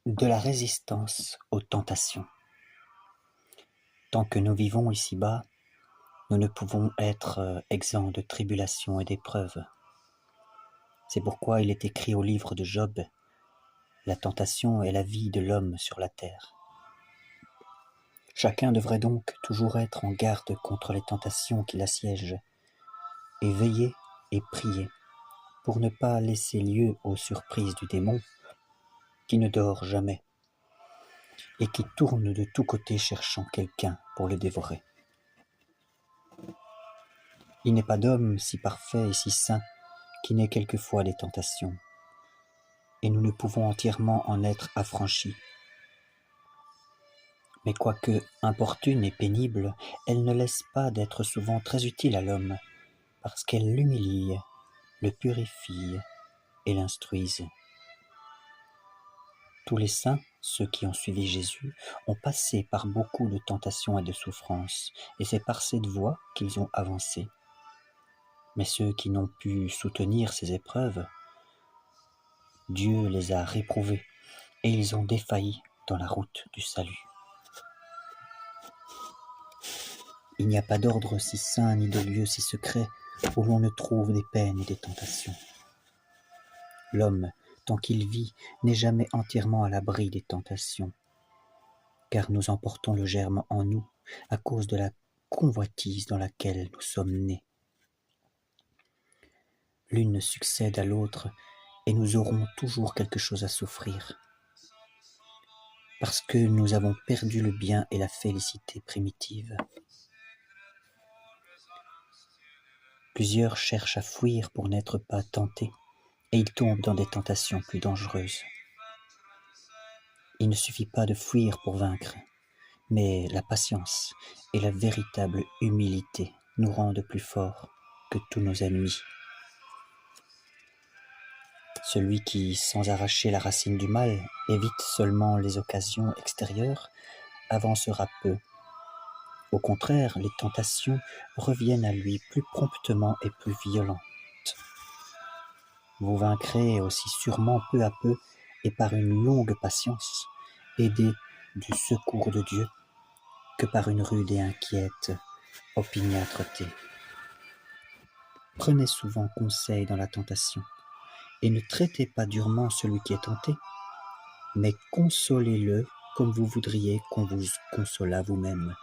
De la résistance aux tentations. Tant que nous vivons ici-bas, nous ne pouvons être exempts de tribulations et d'épreuves. C'est pourquoi il est écrit au livre de Job, la tentation est la vie de l'homme sur la terre. Chacun devrait donc toujours être en garde contre les tentations qui l'assiègent, et veiller et prier pour ne pas laisser lieu aux surprises du démon qui ne dort jamais et qui tourne de tous côtés cherchant quelqu'un pour le dévorer. Il n'est pas d'homme si parfait et si saint qui n'ait quelquefois des tentations, et nous ne pouvons entièrement en être affranchis. Mais quoique importune et pénible, elle ne laisse pas d'être souvent très utile à l'homme, parce qu'elle l'humilie, le purifie et l'instruise. Tous les saints, ceux qui ont suivi Jésus, ont passé par beaucoup de tentations et de souffrances, et c'est par cette voie qu'ils ont avancé. Mais ceux qui n'ont pu soutenir ces épreuves, Dieu les a réprouvés, et ils ont défailli dans la route du salut. Il n'y a pas d'ordre si saint ni de lieu si secret où l'on ne trouve des peines et des tentations. L'homme, tant qu'il vit, n'est jamais entièrement à l'abri des tentations, car nous emportons le germe en nous à cause de la convoitise dans laquelle nous sommes nés. L'une succède à l'autre, et nous aurons toujours quelque chose à souffrir, parce que nous avons perdu le bien et la félicité primitive. Plusieurs cherchent à fuir pour n'être pas tentés, et ils tombent dans des tentations plus dangereuses. Il ne suffit pas de fuir pour vaincre, mais la patience et la véritable humilité nous rendent plus forts que tous nos ennemis. Celui qui, sans arracher la racine du mal, évite seulement les occasions extérieures, avancera peu. Au contraire, les tentations reviennent à lui plus promptement et plus violentes. Vous vaincrez aussi sûrement peu à peu et par une longue patience, aidés du secours de Dieu, que par une rude et inquiète opiniâtreté. Prenez souvent conseil dans la tentation, et ne traitez pas durement celui qui est tenté, mais consolez-le comme vous voudriez qu'on vous consolât vous-même.